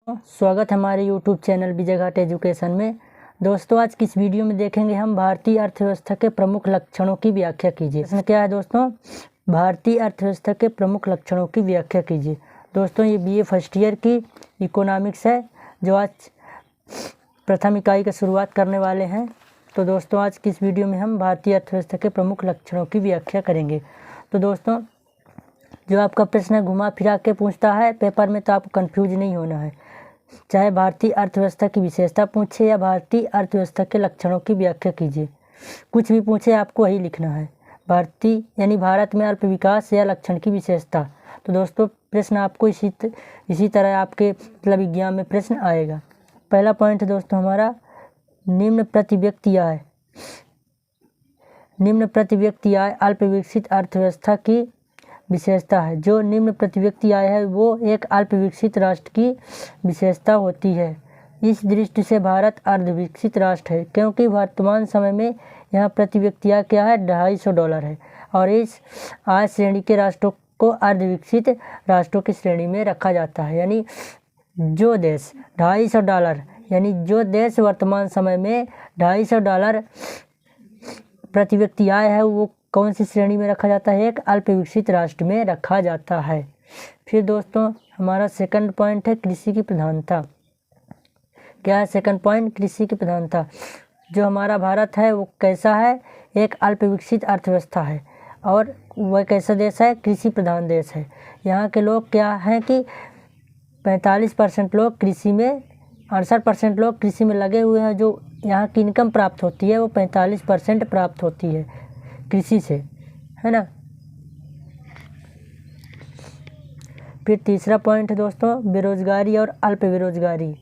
स्वागत है हमारे YouTube channel Vijay Ghat education में। दोस्तों, आज की इस वीडियो में देखेंगे हम भारतीय अर्थव्यवस्था के प्रमुख लक्षणों की व्याख्या कीजिए। इसमें क्या है दोस्तों, भारतीय अर्थव्यवस्था के प्रमुख लक्षणों की व्याख्या कीजिए। दोस्तों, ये BA फर्स्ट ईयर की इकोनॉमिक्स है जो आज प्रथम इकाई का शुरुआत करने वाले हैं। तो दोस्तों, आज की इस वीडियो में हम भारतीय अर्थव्यवस्था के प्रमुख लक्षणों की व्याख्या करेंगे। तो दोस्तों, जो आपका प्रश्न घुमा फिरा के पूछता है पेपर में, तो आपको कंफ्यूज नहीं होना है। चाहे भारतीय अर्थव्यवस्था की विशेषता पूछे या भारतीय अर्थव्यवस्था के लक्षणों की व्याख्या कीजिए, कुछ भी पूछे आपको वही लिखना है। भारतीय यानी भारत में अल्प विकास या लक्षण की विशेषता। तो दोस्तों, प्रश्न आपको इसी तरह आपके मतलब विज्ञान में प्रश्न आएगा। पहला पॉइंट है दोस्तों हमारा, निम्न प्रति व्यक्ति आय। निम्न प्रति व्यक्ति आय अल्प विकसित अर्थव्यवस्था की विशेषता है। जो निम्न प्रति व्यक्ति आय है वो एक अल्प विकसित राष्ट्र की विशेषता होती है। इस दृष्टि से भारत अर्ध विकसित राष्ट्र है, क्योंकि वर्तमान समय में यहाँ प्रति व्यक्ति आय क्या है, $250 है। और इस आय श्रेणी के राष्ट्रों को अर्ध विकसित राष्ट्रों की श्रेणी में रखा जाता है। यानी जो देश $250 यानी जो देश वर्तमान समय में $250 प्रति व्यक्ति आय है, वो कौन सी श्रेणी में रखा जाता है, एक अल्प विकसित राष्ट्र में रखा जाता है। फिर दोस्तों, हमारा सेकंड पॉइंट है कृषि की प्रधानता। क्या है सेकंड पॉइंट, कृषि की प्रधानता। जो हमारा भारत है वो कैसा है, एक अल्प विकसित अर्थव्यवस्था है और वह कैसा देश है, कृषि प्रधान देश है। यहाँ के लोग क्या हैं कि 45% लोग कृषि में, 68% लोग कृषि में लगे हुए हैं। जो यहाँ की इनकम प्राप्त होती है वो 45% प्राप्त होती है कृषि से, है ना। फिर तीसरा पॉइंट है दोस्तों, बेरोजगारी और अल्प बेरोजगारी।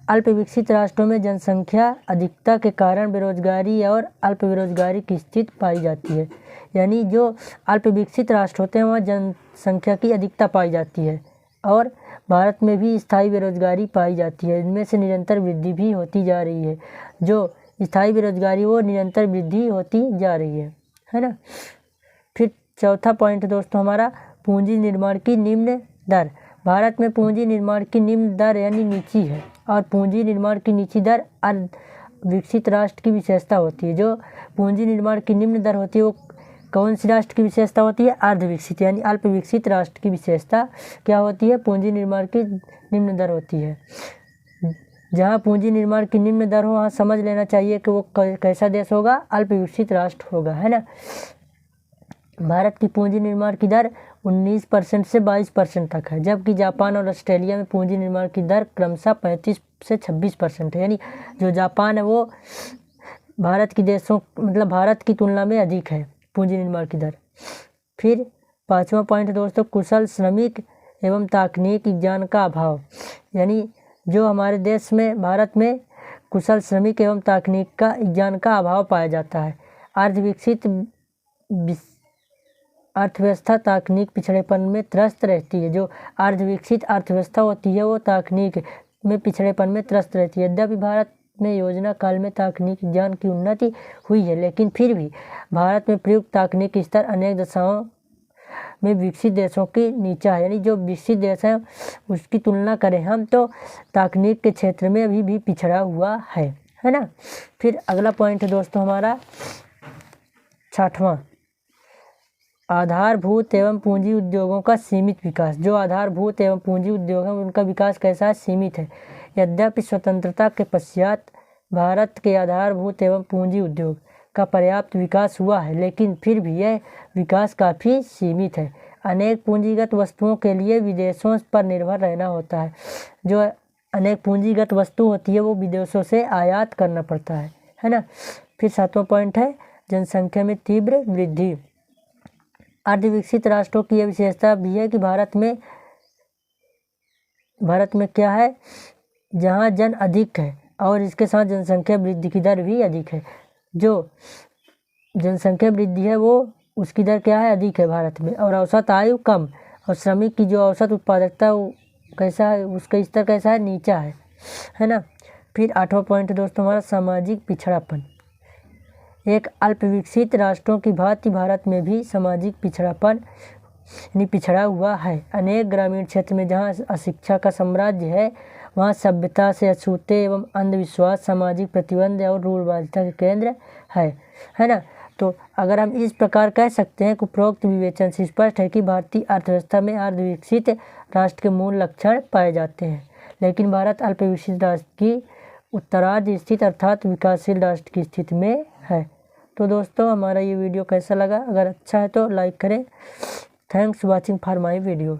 अल्प विकसित राष्ट्रों में जनसंख्या अधिकता के कारण बेरोजगारी और अल्प बेरोजगारी की स्थिति पाई जाती है। यानी जो अल्प विकसित राष्ट्र होते हैं वहाँ जनसंख्या की अधिकता पाई जाती है और भारत में भी स्थायी बेरोजगारी पाई जाती है। इनमें से निरंतर वृद्धि भी होती जा रही है। जो स्थायी बेरोजगारी वो निरंतर वृद्धि होती जा रही है ना। फिर चौथा पॉइंट दोस्तों हमारा, पूंजी निर्माण की निम्न दर। भारत में पूंजी निर्माण की निम्न दर यानी नीची है, और पूंजी निर्माण की नीची दर अर्ध विकसित राष्ट्र की विशेषता होती है। जो पूंजी निर्माण की निम्न दर होती है वो कौन सी राष्ट्र की विशेषता होती है, अर्ध विकसित यानी अल्प विकसित राष्ट्र की विशेषता क्या होती है, पूंजी निर्माण की निम्न दर होती है। जहाँ पूंजी निर्माण की निम्न दर हो वहाँ समझ लेना चाहिए कि वो कैसा देश होगा, अल्प विकसित राष्ट्र होगा, है ना। भारत की पूंजी निर्माण की दर 19% से 22% तक है, जबकि जापान और ऑस्ट्रेलिया में पूंजी निर्माण की दर क्रमशः 35 से 26% है। यानी जो जापान है वो भारत की तुलना में अधिक है पूंजी निर्माण की दर। फिर पांचवा पॉइंट दोस्तों, कुशल श्रमिक एवं तकनीकी ज्ञान का अभाव। यानी जो हमारे देश में भारत में कुशल श्रमिक एवं तकनीक का ज्ञान का अभाव पाया जाता है। अर्ध विकसित अर्थव्यवस्था तकनीक पिछड़ेपन में त्रस्त रहती है। जो अर्ध विकसित अर्थव्यवस्था होती है वो तकनीक में पिछड़ेपन में त्रस्त रहती है। यद्यपि भारत में योजना काल में तकनीकी ज्ञान की उन्नति हुई है, लेकिन फिर भी भारत में प्रयुक्त तकनीक स्तर अनेक दशाओं में विकसित देशों की नीचा है। यानी जो विकसित देश है उसकी तुलना करें हम तो तकनीक के क्षेत्र में अभी भी पिछड़ा हुआ है ना। फिर अगला पॉइंट है दोस्तों हमारा छठवां, आधारभूत एवं पूंजी उद्योगों का सीमित विकास। जो आधारभूत एवं पूंजी उद्योग है उनका विकास कैसा है, सीमित है। यद्यपि स्वतंत्रता के पश्चात भारत के आधारभूत एवं पूंजी उद्योग का पर्याप्त विकास हुआ है, लेकिन फिर भी यह विकास काफ़ी सीमित है। अनेक पूंजीगत वस्तुओं के लिए विदेशों पर निर्भर रहना होता है। जो अनेक पूंजीगत वस्तु होती है वो विदेशों से आयात करना पड़ता है ना। फिर सातवां पॉइंट है, जनसंख्या में तीव्र वृद्धि। अर्ध विकसित राष्ट्रों की यह विशेषता भी है कि भारत में क्या है, जहाँ जन अधिक है और इसके साथ जनसंख्या वृद्धि की दर भी अधिक है। जो जनसंख्या वृद्धि है वो उसकी दर क्या है, अधिक है भारत में, और औसत आयु कम, और श्रमिक की जो औसत उत्पादकता कैसा है, उसका स्तर कैसा है, नीचा है ना। फिर आठवां पॉइंट दोस्तों हमारा सामाजिक पिछड़ापन। एक अल्प विकसित राष्ट्रों की भांति भारत में भी सामाजिक पिछड़ापन यानी पिछड़ा हुआ है। अनेक ग्रामीण क्षेत्र में जहाँ अशिक्षा का साम्राज्य है, वहाँ सभ्यता से अछूते एवं अंधविश्वास, सामाजिक प्रतिबंध और रूढ़वादिता के केंद्र है ना। तो अगर हम इस प्रकार कह सकते हैं कि उपरोक्त विवेचन से स्पष्ट है कि भारतीय अर्थव्यवस्था में अर्धविकसित राष्ट्र के मूल लक्षण पाए जाते हैं, लेकिन भारत अल्पविकसित राष्ट्र की उत्तरार्ध स्थित अर्थात विकासशील राष्ट्र की स्थिति में है। तो दोस्तों हमारा ये वीडियो कैसा लगा? अगर अच्छा है तो लाइक करें। Thanks watching for my video.